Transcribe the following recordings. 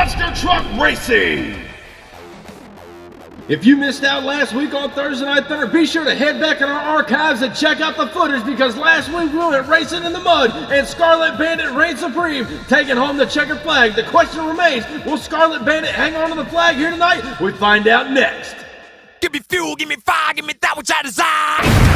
Monster Truck Racing. If you missed out last week on Thursday Night Thunder, be sure to head back in our archives and check out the footage, because last week we went racing in the mud and Scarlet Bandit reigned supreme, taking home the checkered flag. The question remains, will Scarlet Bandit hang on to the flag here tonight? We find out next. Give me fuel, give me fire, give me that which I desire.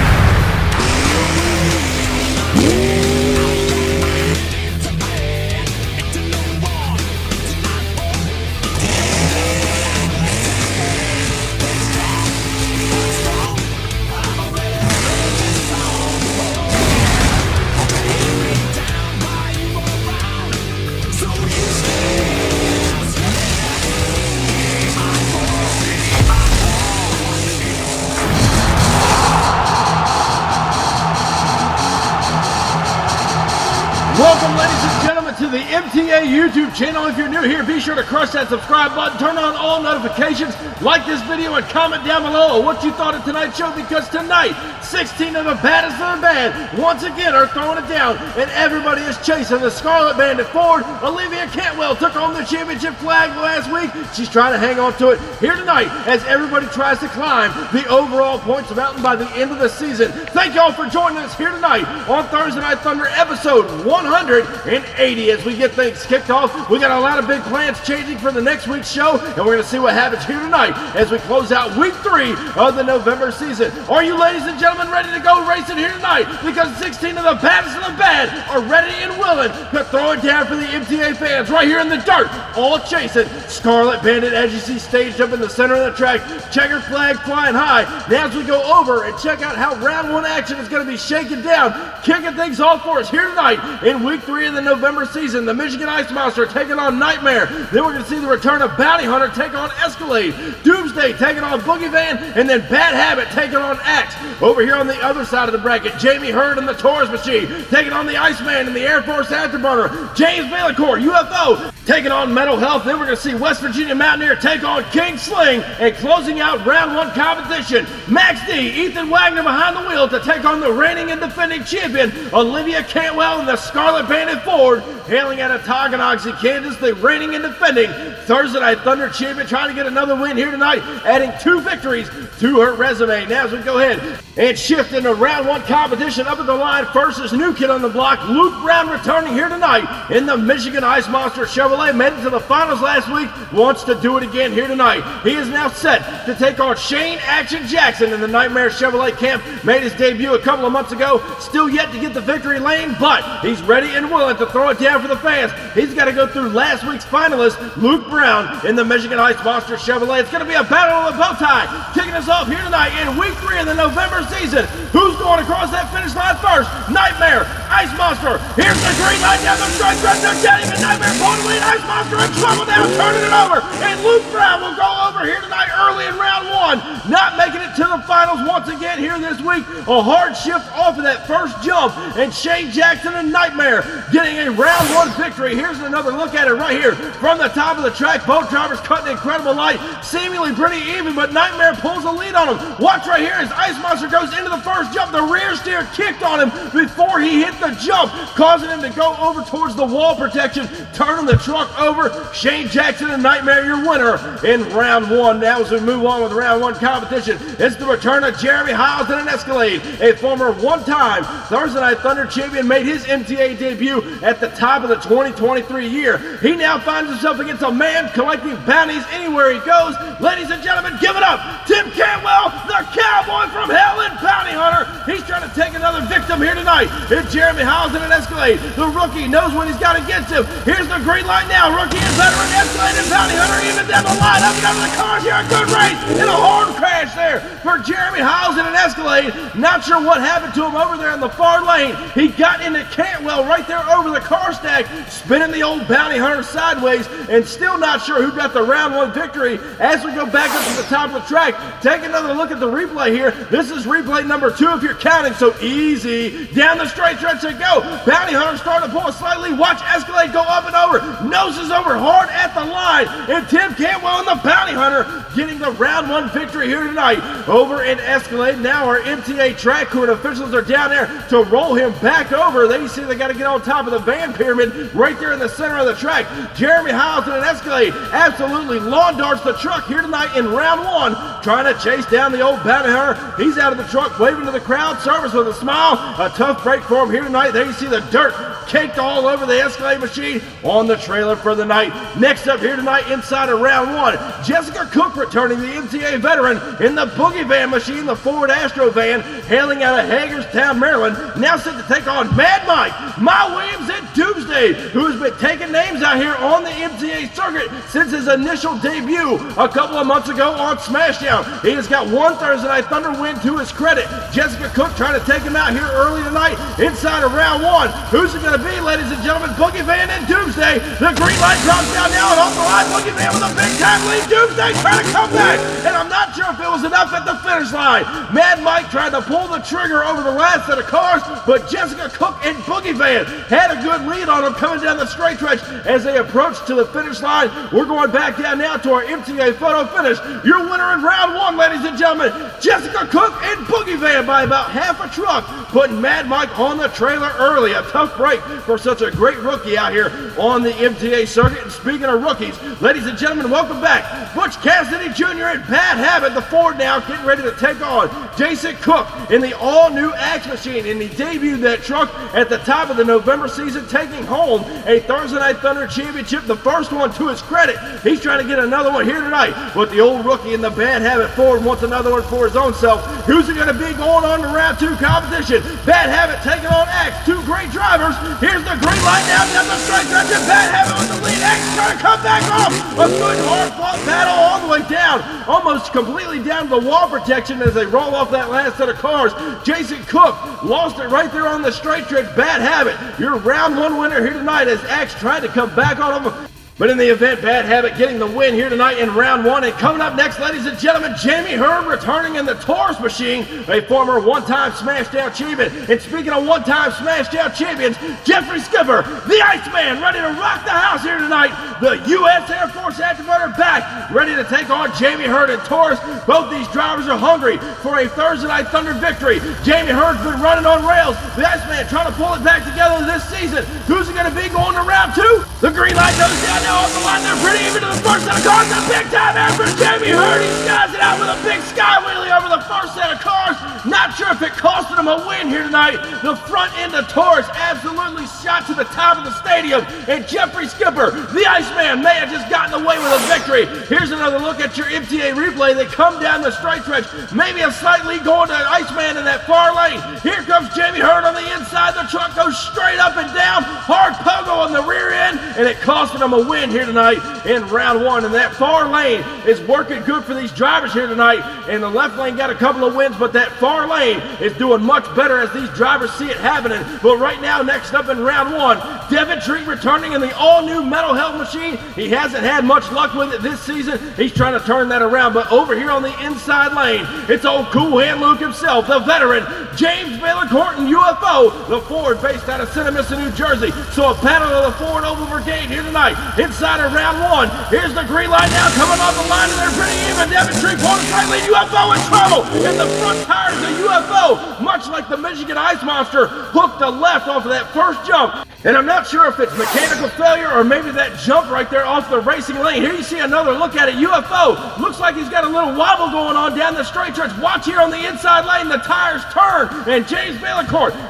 Welcome, ladies and gentlemen, to the MTA YouTube channel. If you're new here, be sure to crush that subscribe button, turn on all notifications, like this video, and comment down below what you thought of tonight's show, because tonight, 16 of the baddest of the band once again are throwing it down, and everybody is chasing the Scarlet Bandit forward. Olivia Cantwell took home the championship flag last week. She's trying to hang on to it here tonight as everybody tries to climb the overall points mountain by the end of the season. Thank y'all for joining us here tonight on Thursday Night Thunder episode 180 as we get things kicked off. We got a lot of big plans changing for the next week's show, and we're going to see what happens here tonight as we close out week 3 of the November season. Are you, ladies and gentlemen, ready to go racing here tonight? Because 16 of the baddest of the bad are ready and willing to throw it down for the MTA fans right here in the dirt, all chasing Scarlet Bandit, as you see staged up in the center of the track, checkered flag flying high. Now as we go over and check out how round 1 action is going to be shaken down, kicking things off for us here tonight in week 3 of the November season, the Michigan Ice Monster taking on Nitemare. Then we're going to see the return of Bounty Hunter take on Escalade, Doomsday taking on Boogie Van, and then Bad Habit taking on Axe. Over here on the other side of the bracket, Jamie Hurd and the Taurus Machine taking on the Iceman and the Air Force Afterburner. James Vallicourt, U.F.O, taking on Mental Health. Then we're going to see West Virginia Mountaineer take on King Sling, and closing out round 1 competition, Max D, Ethan Wagner behind the wheel to take on the reigning and defending champion, Olivia Cantwell and the Scarlet Bandit Ford, hailing out of Tonganoxie, Kansas, the reigning and defending Thursday Night Thunder champion, trying to get another win here tonight, adding 2 victories to her resume. Now as we go ahead and shift into round 1 competition, up at the line first is new kid on the block, Luke Brown, returning here tonight in the Michigan Ice Monster Chevrolet. Made it to the finals last week, wants to do it again here tonight. He is now set to take on Shane Action Jackson in the Nitemare Chevrolet camp. Made his debut a couple of months ago, still yet to get the victory lane, but he's ready and willing to throw it down for the fans. He's got to go through last week's finalist, Luke Brown, in the Michigan Ice Monster Chevrolet. It's going to be a battle of the bow tie, kicking us off here tonight in week 3 of the November season. Who's going across that finish line first? Nitemare, Ice Monster. Here's the green light down the strike. Even Nitemare pulling the lead. Ice Monster in trouble now, turning it over. And Luke Brown will go over here tonight early in round 1. Not making it to the finals once again here this week. A hard shift off of that first jump. And Shane Jackson and Nitemare getting a round 1 victory. Here's another look at it right here from the top of the track. Both drivers cutting incredible light. Seemingly pretty even, but Nitemare pulls the lead on him. Watch right here as Ice Monster goes into the first jump. The rear steer kicked on him before he hit the jump, causing him to go over towards the wall protection, turning the truck over. Shane Jackson and Nitemare, your winner in round 1. Now as we move on with round 1 competition, it's the return of Jeremy Hiles in an Escalade. A former one-time Thursday Night Thunder champion made his MTA debut at the top of the 2023 year. He now finds himself against a man collecting bounties anywhere he goes. Ladies and gentlemen, give it up, Tim Cantwell, the cowboy from hell and Bounty Hunter. He's trying to take another victim here tonight. It's Jeremy Hiles in an Escalade. The rookie knows what he's got against him. Here's the green light now. Rookie and veteran Escalade and Bounty Hunter even down the line. Up and under the cars here. A good race and a hard crash there for Jeremy Hiles in an Escalade. Not sure what happened to him over there in the far lane. He got into Cantwell right there over the car stack, spinning the old Bounty Hunter sideways, and still not sure who got the round 1 victory. As we go back up to the top of the track, take another look at the replay here. This is replay number 2 2 if you're counting, so easy. Down the straight stretch they go. Bounty Hunter starting to pull slightly. Watch Escalade go up and over. Noses over hard at the line. And Tim Cantwell and the Bounty Hunter getting the round 1 victory here tonight. Over in Escalade, now our MTA track crew and officials are down there to roll him back over. They see they got to get on top of the van pyramid right there in the center of the track. Jeremy Hiles and Escalade absolutely lawn darts the truck here tonight in round 1, trying to chase down the old Bounty Hunter. He's out of the truck waving to the crowd, service with a smile. A tough break for him here tonight. There you see the dirt caked all over the Escalade machine on the trailer for the night. Next up here tonight inside of round 1, Jessica Cook returning, the MTA veteran, in the Boogie Van machine, the Ford Astro van, hailing out of Hagerstown, Maryland, now set to take on Mad Mike, My Williams, and Doomsday, who has been taking names out here on the MTA circuit since his initial debut a couple of months ago on Smashdown. He has got 1 Thursday Night Thunder win to his credit. Jessica Cook trying to take him out here early tonight inside of round 1. Who's it going to be, ladies and gentlemen? Boogie Van and Doomsday. The green light drops down now and off the line. Boogie Van with a big time lead. Doomsday trying to come back, and I'm not sure if it was enough at the finish line. Mad Mike tried to pull the trigger over the last set of cars, but Jessica Cook and Boogie Van had a good lead on them coming down the straight stretch as they approached to the finish line. We're going back down now to our MTA photo finish. Your winner in round 1, ladies and gentlemen, Jessica Cook and Boogie Van by about half a truck, putting Mad Mike on the trailer early. A tough break for such a great rookie out here on the MTA circuit. And speaking of rookies, ladies and gentlemen, welcome back. Butch Cassidy Jr. and Bad Habit, the Ford now getting ready to take on Jason Cook in the all-new Axe Machine, and he debuted that truck at the top of the November season, taking home a Thursday Night Thunder championship, the first one to his credit. He's trying to get another one here tonight, but the old rookie in the Bad Habit Ford wants another one for his own self. Who's it going to be going on to round 2 competition? Bad Habit taking on Axe, 2 great drivers. Here's the green light now down the straight stretch, and Bad Habit with the lead. Axe trying to come back off. A good hard-fought battle all the way down, almost completely down to the wall protection as they roll off that last set of cars. Jason Cook lost it right there on the straight stretch. Bad Habit, your round 1 winner here tonight as Axe tried to come back on him. But in the event, Bad Habit getting the win here tonight in round 1. And coming up next, ladies and gentlemen, Jamie Hurd returning in the Taurus machine, a former one-time Smashdown champion. And speaking of one-time Smashdown champions, Jeffrey Skipper, the Iceman, ready to rock the house here tonight. The U.S. Air Force Afterburner back, ready to take on Jamie Hurd and Taurus. Both these drivers are hungry for a Thursday Night Thunder victory. Jamie Hurd's been running on rails. The Iceman trying to pull it back together this season. Who's it going to be going to round 2? The green light goes down now off the line. They're pretty even to the first set of cars. A big time effort. Jamie Hurd, he skies it out with a big sky wheelie over the first set of cars. Not sure if it costed him a win here tonight. The front end of Taurus absolutely shot to the top of the stadium. And Jeffrey Skipper, the Iceman, may have just gotten away with a victory. Here's another look at your MTA replay. They come down the straight stretch. Maybe a slight lead going to Iceman in that far lane. Here comes Jamie Hurd on the inside. The truck goes straight up and down. Hard pogo on the rear end. And it costed him a win here tonight in round 1. And that far lane is working good for these drivers here tonight. And the left lane got a couple of wins, but that far lane is doing much better as these drivers see it happening. But right now, next up in round 1, Devin Treat returning in the all-new Metal Health machine. He hasn't had much luck with it this season. He's trying to turn that around. But over here on the inside lane, it's old Cool Hand Luke himself, the veteran, James Baylor Corton, U.F.O, the Ford based out of Cinnaminster, New Jersey. So a battle of the Ford Oval Brigade here tonight. Inside of round 1, here's the green light now coming off the line, and they're pretty even. Devin Treat pulling the side lead. U.F.O in trouble, and the front tires of U.F.O, much like the Michigan Ice Monster, hooked a left off of that first jump. And I'm not sure if it's mechanical failure or maybe that jump right there off the racing lane. Here you see another look at it. U.F.O looks like he's got a little wobble going on down the straight stretch. Watch here on the inside lane, the tires turn, and James Baylor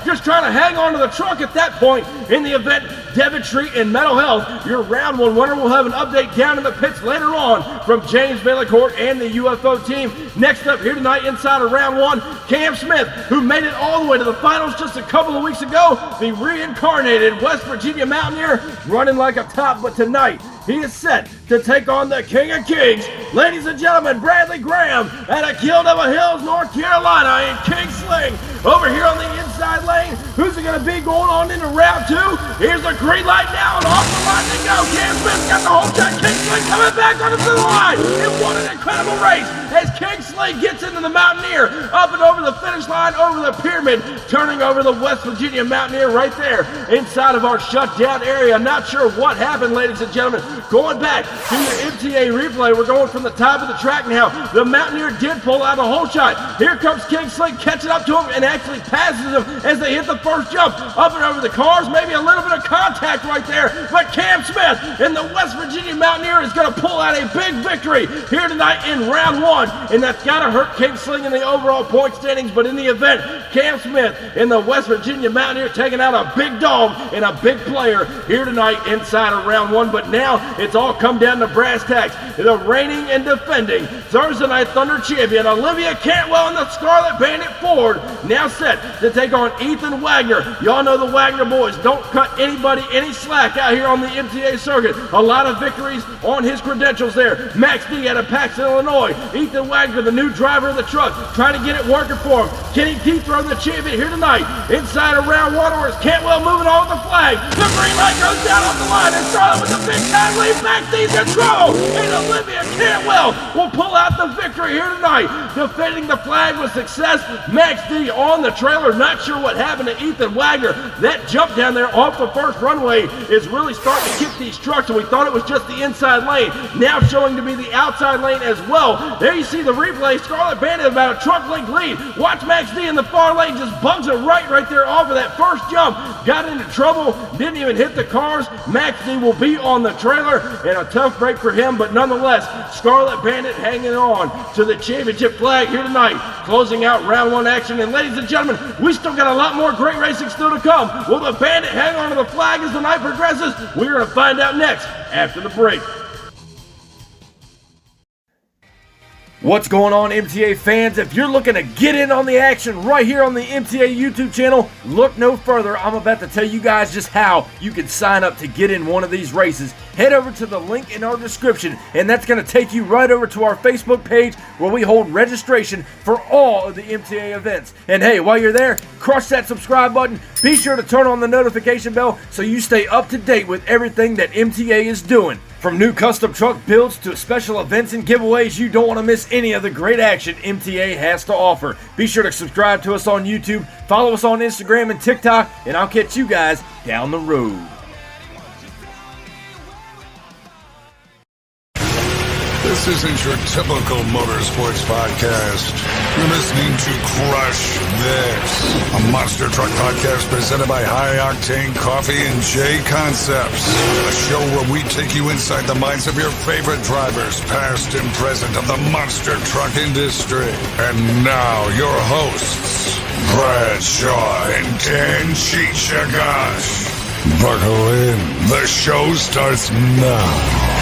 just trying to hang on to the truck at that point. In the event, Devin Treat and Metal Health, your round 1 winner. Will have an update down in the pits later on from James Baylor and the U.F.O team. Next up here tonight inside of round 1, Cam Smith, who made it all the way to the finals just a couple of weeks ago, the reincarnated West Virginia Mountaineer, running like a top. But tonight, he is set to take on the King of Kings, Ladies and gentlemen, Bradley Graham out of Devil Hills, North Carolina, and King Sling over here on the inside lane. Who's it going to be going on into round 2? Here's the green light now, and off the line they go. Cam Smith's got the whole shot. King Sling coming back onto the line. It won an incredible race as King Sling gets into the Mountaineer, up and over the finish line, over the pyramid, turning over the West Virginia Mountaineer right there inside of our shutdown area. Not sure what happened, ladies and gentlemen. Going back to your MTA replay, we're going from the top of the track now. The Mountaineer did pull out a whole shot. Here comes King Sling catching up to him and actually passes him as they hit the first jump. Up and over the cars, maybe a little bit of contact right there, but Cam Smith in the West Virginia Mountaineer is going to pull out a big victory here tonight in round 1, and that's got to hurt King Sling in the overall point standings, but in the event, Cam Smith in the West Virginia Mountaineer taking out a big dog and a big player here tonight inside of round 1, but now it's all come down to brass tacks. The reigning and defending Thursday Night Thunder champion Olivia Cantwell and the Scarlet Bandit Ford now set to take on Ethan Wagner. Y'all know the Wagner boys don't cut anybody any slack out here on the MTA circuit. A lot of victories on his credentials there. Max D out of Paxton, Illinois. Ethan Wagner, the new driver of the truck, trying to get it working for him. Can he dethrone the champion here tonight inside of round 1, or is Cantwell moving on with the flag? The green light goes down off the line, and Charlotte with the big time lead. Max D's in trouble, and Olivia Cantwell will pull out the victory here tonight, defending the flag with success. Max D on the trailer, not sure what happened to Ethan Wagner. That jump down there off the first runway is really starting to kick these trucks, and we thought it was just the inside lane, now showing to be the outside lane as well. There you see the replay. Scarlet Bandit about a truck length lead. Watch Max D in the far lane, just bungs it right there off of that first jump. Got into trouble, didn't even hit the cars. Max D will be on the trailer, and a tough break for him, but nonetheless, Scarlet Bandit hanging on to the championship flag here tonight, closing out round 1 action. And ladies and gentlemen, we still got a lot more great racing still to come. Will the Bandit hang on to the flag as the night progresses? We're going to find out next after the break. What's going on, MTA fans? If you're looking to get in on the action right here on the MTA YouTube channel, look no further. I'm about to tell you guys just how you can sign up to get in one of these races. Head over to the link in our description, and that's going to take you right over to our Facebook page where we hold registration for all of the MTA events. And hey, while you're there, crush that subscribe button. Be sure to turn on the notification bell so you stay up to date with everything that MTA is doing. From new custom truck builds to special events and giveaways, you don't want to miss any of the great action MTA has to offer. Be sure to subscribe to us on YouTube, follow us on Instagram and TikTok, and I'll catch you guys down the road. This isn't your typical motorsports podcast. You're listening to Crush This, a monster truck podcast presented by High Octane Coffee and J Concepts. A show where we take you inside the minds of your favorite drivers, past and present, of the monster truck industry. And now, your hosts, Brad Shaw and Dan Chichagash. Buckle in. The show starts now.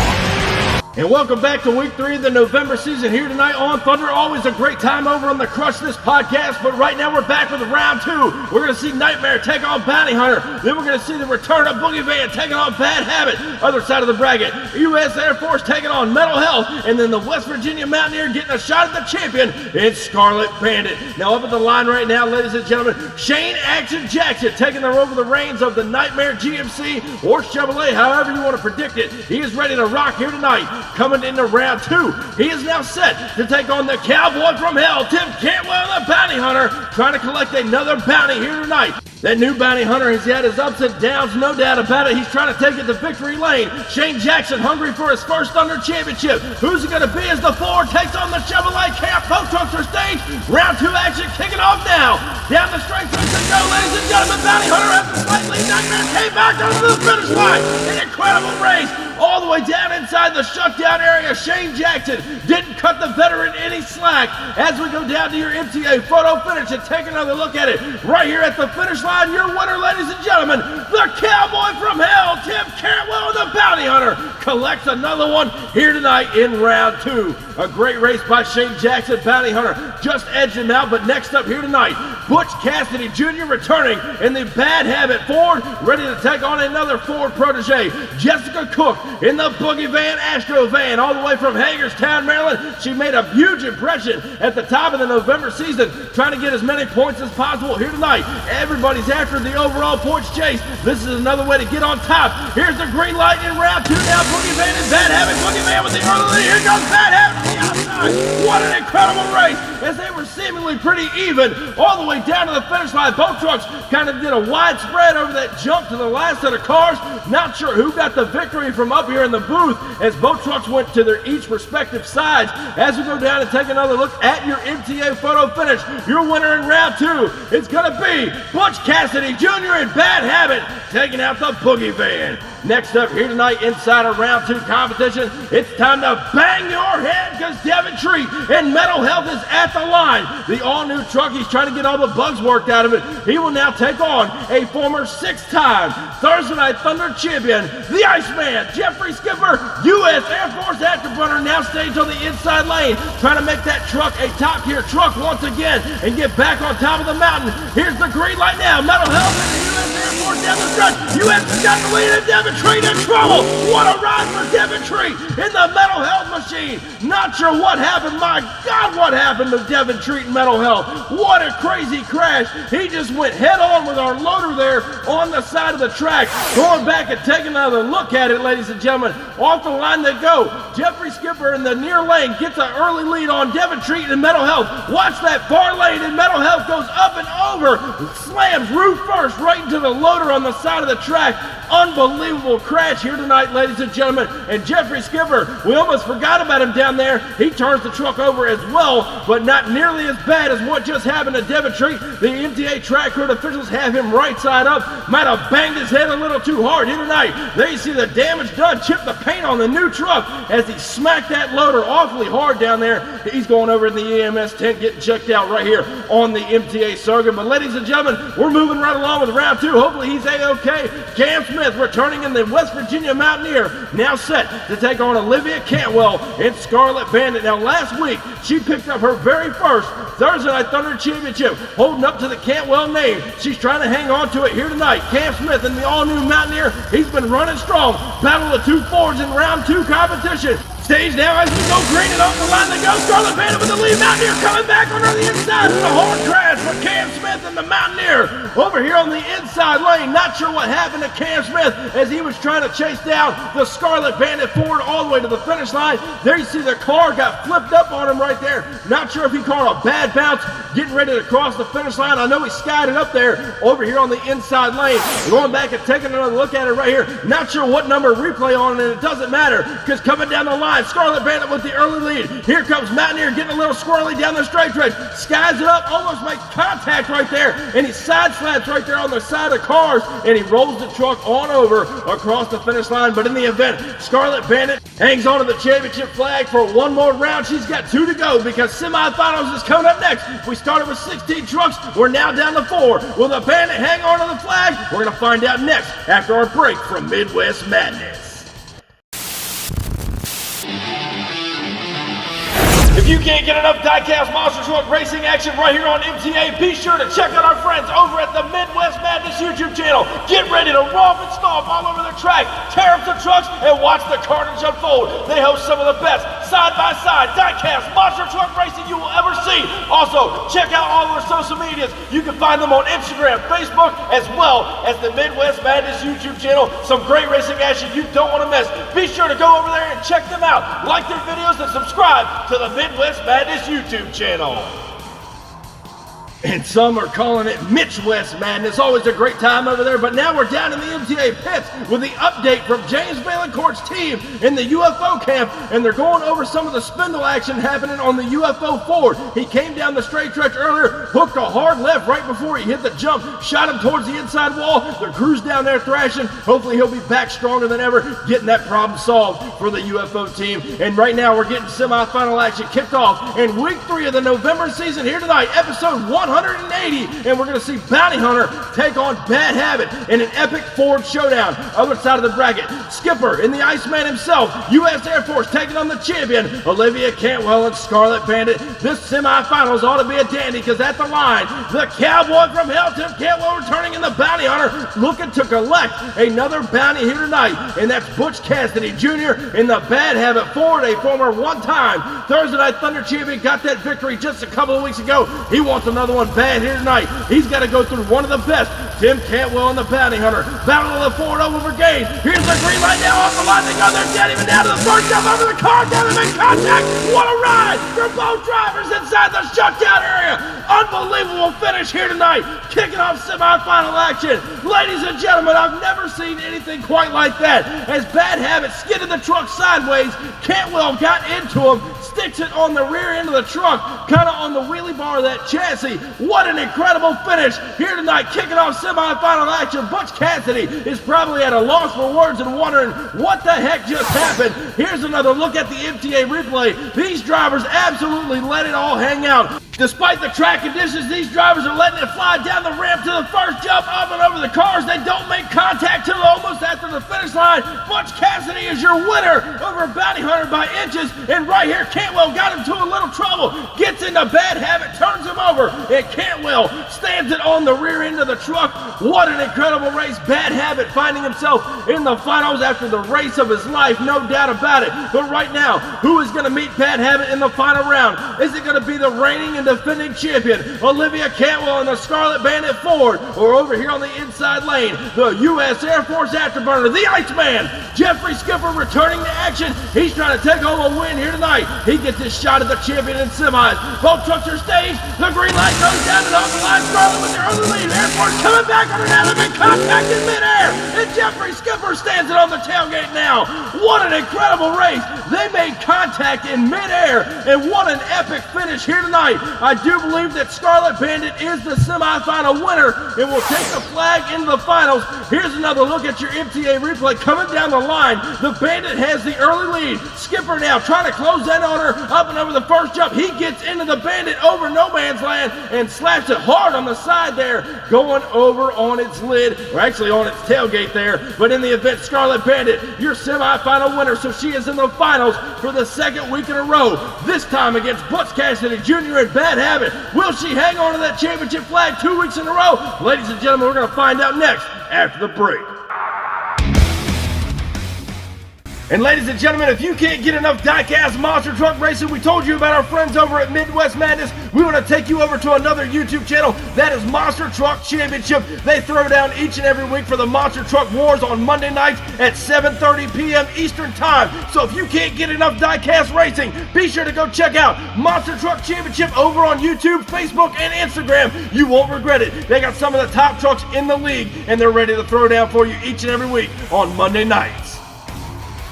And welcome back to week 3 of the November season here tonight on Thunder. Always a great time over on the Crush This podcast, but right now we're back with round 2. We're going to see Nitemare take on Bounty Hunter. Then we're going to see the return of Boogie Van taking on Bad Habit. Other side of the bracket, U.S. Air Force taking on Mental Health, and then the West Virginia Mountaineer getting a shot at the champion in Scarlet Bandit. Now up at the line right now, ladies and gentlemen, Shane Action Jackson taking over the reins of the Nitemare GMC or Chevrolet, however you want to predict it. He is ready to rock here tonight. Coming into round 2, he is now set to take on the Cowboy from Hell, Tim Cantwell, the Bounty Hunter, trying to collect another bounty here tonight. That new Bounty Hunter has had his ups and downs, no doubt about it. He's trying to take it to victory lane. Shane Jackson hungry for his first Thunder championship. Who's it going to be as the Ford takes on the Chevrolet Camp Post Truckster stage? Round 2 action kicking off now. Down the straight stretch they go, ladies and gentlemen. Bounty Hunter after slightly Nightmare came back onto the finish line. An incredible race. All the way down inside the shutdown area. Shane Jackson didn't cut the veteran any slack. As we go down to your MTA photo finish and take another look at it. Right here at the finish line, your winner, ladies and gentlemen, the Cowboy from Hell, Tim Cantwell, the Bounty Hunter, collects another one here tonight in round 2. A great race by Shane Jackson. Bounty Hunter just edged him out, but next up here tonight, Butch Cassidy Jr. returning in the Bad Habit Ford, ready to take on another Ford protege. Jessica Cook in the Boogie Van Astro Van, all the way from Hagerstown, Maryland. She made a huge impression at the top of the November season, trying to get as many points as possible here tonight. Everybody's after the overall points chase. This is another way to get on top. Here's the green light in round 2 now. Boogie Van and Bad Habit. Boogie Van with the early lead. Here goes Bad Habit to the outside. What an incredible race, as they were seemingly pretty even all the way down to the finish line. Both trucks kind of did a wide spread over that jump to the last set of cars. Not sure who got the victory from up here in the booth, as both trucks went to their each respective sides. As we go down and take another look at your MTA photo finish, your winner in round 2 is going to be Butch Cassidy Jr. and Bad Habit, taking out the Boogie Van. Next up here tonight inside of round 2 competition, it's time to bang your head, because Devin Treat and Mental Health is at the line. The all-new truck, he's trying to get all the bugs worked out of it. He will now take on a former 6-time Thursday Night Thunder champion, the Iceman, Jeffrey Skipper, U.S. Air Force Afterburner, now staged on the inside lane, trying to make that truck a top-tier truck once again and get back on top of the mountain. Here's the green light now. Mental Health and the U.S. Air Force down the stretch. U.S. has got the lead, and Devin Treat in trouble. What a ride for Devin Treat in the Mental Health machine. Not sure what happened. My God, what happened to Devin Treat in Mental Health? What a crazy crash. He just went head on with our loader there on the side of the track. Going back and taking another look at it, ladies and gentlemen. Off the line they go. Jeffrey Skipper in the near lane gets an early lead on Devin Treat in Mental Health. Watch that far lane, and Mental Health goes up and over. Slams roof first right into the loader on the side of the track. Unbelievable crash here tonight, ladies and gentlemen. And Jeffrey Skipper, we almost forgot about him down there. He turns the truck over as well, but not nearly as bad as what just happened to Devin Treat. The MTA track crew officials have him right side up. Might have banged his head a little too hard here tonight. There you see the damage done. Chipped the paint on the new truck as he smacked that loader awfully hard down there. He's going over in the EMS tent, getting checked out right here on the MTA circuit. But ladies and gentlemen, we're moving right along with round 2. Hopefully he's A-OK. Cam Smith returning in the West Virginia Mountaineer, now set to take on Olivia Cantwell in Scarlet Bandit. Now last week, she picked up her very first Thursday Night Thunder Championship, holding up to the Cantwell name. She's trying to hang on to it here tonight. Cam Smith in the all-new Mountaineer, he's been running strong. Battle of 2 Fords in round 2 competition. Stage now as we go green and off the line they go. Scarlet Bandit with the lead. Mountaineer coming back on the inside with a hard crash for Cam Smith and the Mountaineer over here on the inside lane. Not sure what happened to Cam Smith as he was trying to chase down the Scarlet Bandit Ford all the way to the finish line. There you see the car got flipped up on him right there. Not sure if he caught a bad bounce getting ready to cross the finish line. I know he skied it up there over here on the inside lane. Going back and taking another look at it right here. Not sure what number replay on it, and it doesn't matter, because coming down the line, Scarlet Bandit with the early lead. Here comes Mountaineer getting a little squirrely down the straight stretch. Skies it up, almost makes contact right there, and he side slams right there on the side of cars, and he rolls the truck on over across the finish line. But in the event, Scarlet Bandit hangs on to the championship flag for one more round. She's got 2 to go, because semifinals is coming up next. We started with 16 trucks. We're now down to 4. Will the Bandit hang on to the flag? We're going to find out next after our break from Midwest Madness. If you can't get enough Diecast Monster Truck Racing action right here on MTA, be sure to check out our friends over at the Midwest Madness YouTube channel. Get ready to romp and stomp all over the track, tear up the trucks, and watch the carnage unfold. They host some of the best side-by-side Diecast Monster Truck Racing you will ever see. Also, check out all of our social medias. You can find them on Instagram, Facebook, as well as the Midwest Madness YouTube channel. Some great racing action you don't want to miss. Be sure to go over there and check them out. Like their videos and subscribe to the Midwest Madness YouTube channel. And some are calling it Mitch West Madness. Always a great time over there. But now we're down in the MTA pits with the update from James Valancourt's team in the U.F.O camp. And they're going over some of the spindle action happening on the U.F.O Ford. He came down the straight stretch earlier, hooked a hard left right before he hit the jump, shot him towards the inside wall. The crew's down there thrashing. Hopefully he'll be back stronger than ever, getting that problem solved for the U.F.O team. And right now we're getting semifinal action kicked off in week 3 of the November season here tonight, episode 100. 180, and we're going to see Bounty Hunter take on Bad Habit in an epic Ford showdown. Other side of the bracket, Skipper and the Iceman himself, U.S. Air Force taking on the champion, Olivia Cantwell and Scarlet Bandit. This semifinals ought to be a dandy, because at the line, the Cowboy from Hell, Tim Cantwell, returning in the Bounty Hunter, looking to collect another bounty here tonight, and that's Butch Cassidy Jr. in the Bad Habit Ford, a former one-time Thursday Night Thunder champion, got that victory just a couple of weeks ago. He wants another one bad here tonight. He's got to go through one of the best, Tim Cantwell and the Bounty Hunter. Battle of the Ford over Brigade. Here's the green light now off the line. They go, they're dead even down to the first jump over the car. Down to make contact. What a ride for both drivers inside the shutdown area. Unbelievable finish here tonight. Kicking off semifinal action. Ladies and gentlemen, I've never seen anything quite like that. As Bad Habit skidded the truck sideways, Cantwell got into him, sticks it on the rear end of the truck, kind of on the wheelie bar of that chassis. What an incredible finish here tonight, kicking off semifinal action. Butch Cassidy is probably at a loss for words and wondering what the heck just happened. Here's another look at the MTA replay. These drivers absolutely let it all hang out. Despite the track conditions, these drivers are letting it fly down the ramp to the first jump, up and over the cars. They don't make contact till almost after the finish line. Butch Cassidy is your winner over Bounty Hunter by inches. And right here, Cantwell got into a little trouble. Gets into Bad Habit, turns him over, and Cantwell stands it on the rear end of the truck. What an incredible race. Bad Habit finding himself in the finals after the race of his life, no doubt about it. But right now, who is going to meet Bad Habit in the final round? Is it going to be the reigning and defending champion, Olivia Cantwell in the Scarlet Bandit Ford, or over here on the inside lane, the U.S. Air Force Afterburner, the Iceman, Jeffrey Skipper returning to action. He's trying to take home a win here tonight. He gets his shot at the champion in semis. Both trucks are staged. The green light goes down and off the line. Scarlet with their other lead. Air Force coming back on an element contact in midair. And Jeffrey Skipper stands it on the tailgate now. What an incredible race. They made contact in midair, and what an epic finish here tonight. I do believe that Scarlet Bandit is the semifinal winner and will take the flag into the finals. Here's another look at your MTA replay coming down the line. The Bandit has the early lead. Skipper now trying to close that on her, up and over the first jump. He gets into the Bandit over no man's land and slaps it hard on the side there, going over on its lid, or actually on its tailgate there. But in the event, Scarlet Bandit, your semifinal winner, so she is in the finals for the second week in a row, this time against Butch Cassidy Jr. and Bad Habit. Will she hang on to that championship flag 2 weeks in a row? Ladies and gentlemen, we're going to find out next after the break. And ladies and gentlemen, if you can't get enough Diecast monster truck racing, we told you about our friends over at Midwest Madness. We want to take you over to another YouTube channel. That is Monster Truck Championship. They throw down each and every week for the Monster Truck Wars on Monday nights at 7:30 p.m. Eastern Time. So if you can't get enough Diecast racing, be sure to go check out Monster Truck Championship over on YouTube, Facebook, and Instagram. You won't regret it. They got some of the top trucks in the league, and they're ready to throw down for you each and every week on Monday nights.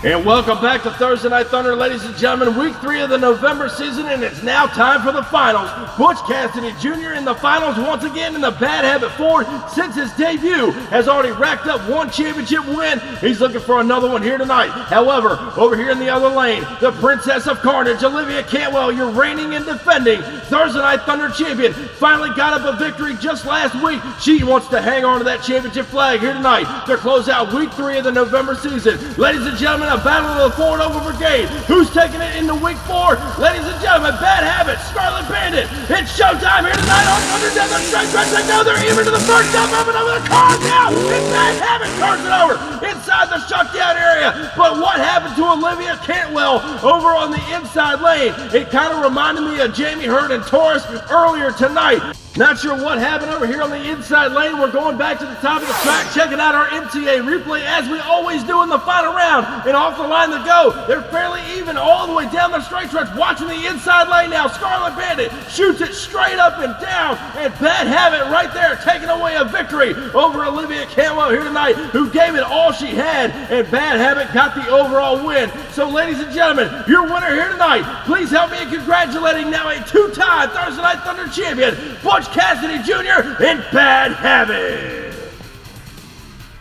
And welcome back to Thursday Night Thunder, ladies and gentlemen. Week 3 of the November season, and it's now time for the finals. Butch Cassidy Jr. in the finals once again in the Bad Habit Ford. Since his debut, has already racked up one championship win. He's looking for another one here tonight. However, over here in the other lane, the Princess of Carnage, Olivia Cantwell, your reigning and defending Thursday Night Thunder champion, finally got up a victory just last week. She wants to hang on to that championship flag here tonight to close out Week 3 of the November season. Ladies and gentlemen, a battle of the Ford over Brigade. Who's taking it into Week 4? Ladies and gentlemen, Bad Habit, Scarlet Bandit. It's showtime here tonight on Thunder down the straight stretch. They go, they're even to the first jump, up and over the car now. And Bad Habit turns it over inside the shutdown area. But what happened to Olivia Cantwell over on the inside lane? It kind of reminded me of Jamie Hurd and Taurus earlier tonight. Not sure what happened over here on the inside lane. We're going back to the top of the track, checking out our MTA replay as we always do in the final round. And off the line to go. They're fairly even all the way down the straight stretch. Watching the inside lane now. Scarlet Bandit shoots it straight up and down. And Bad Habit right there taking away a victory over Olivia Cantwell here tonight, who gave it all she had. And Bad Habit got the overall win. So ladies and gentlemen, your winner here tonight, please help me in congratulating now a two-time Thursday Night Thunder champion, Butch Cassidy Jr. and Bad Habit.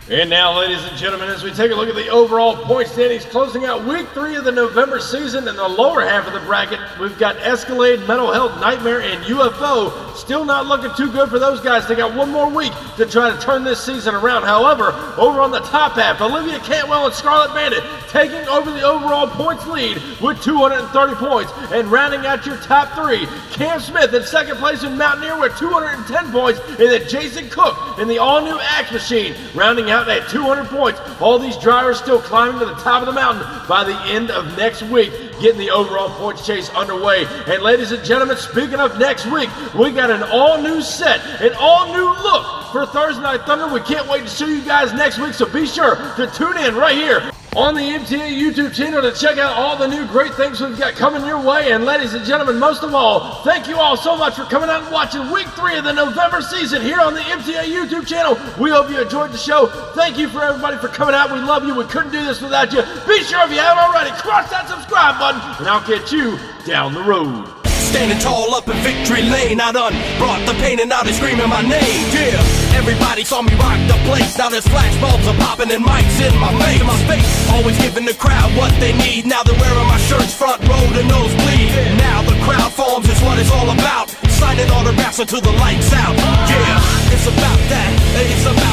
And now, ladies and gentlemen, as we take a look at the overall point standings, closing out week 3 of the November season, in the lower half of the bracket, we've got Escalade, Mental Health, Nitemare, and U.F.O. Still not looking too good for those guys. They got one more week to try to turn this season around. However, over on the top half, Olivia Cantwell and Scarlet Bandit taking over the overall points lead with 230 points. And rounding out your top 3, Cam Smith in second place in Mountaineer with 210 points, and then Jason Cook in the all-new Axe Machine rounding out at 200 points. All these drivers still climbing to the top of the mountain by the end of next week, getting the overall points chase underway. And ladies and gentlemen, speaking of next week, we got an all-new set, an all-new look for Thursday Night Thunder. We can't wait to show you guys next week, so be sure to tune in right here on the MTA YouTube channel to check out all the new great things we've got coming your way. And ladies and gentlemen, most of all, thank you all so much for coming out and watching week 3 of the November season here on the MTA YouTube channel. We hope you enjoyed the show. Thank you for everybody for coming out. We love you. We couldn't do this without you. Be sure, if you haven't already, crush that subscribe button, and I'll catch you down the road. Standing tall up in victory lane, I done brought the pain and now they screaming my name. Yeah, everybody saw me rock the place. Now there's flashbulbs are popping and mics in my face. Always giving the crowd what they need. Now they're wearing my shirts front row to nosebleed. Now the crowd forms is what it's all about. Signing autographs until the lights out. Yeah, it's about that. It's about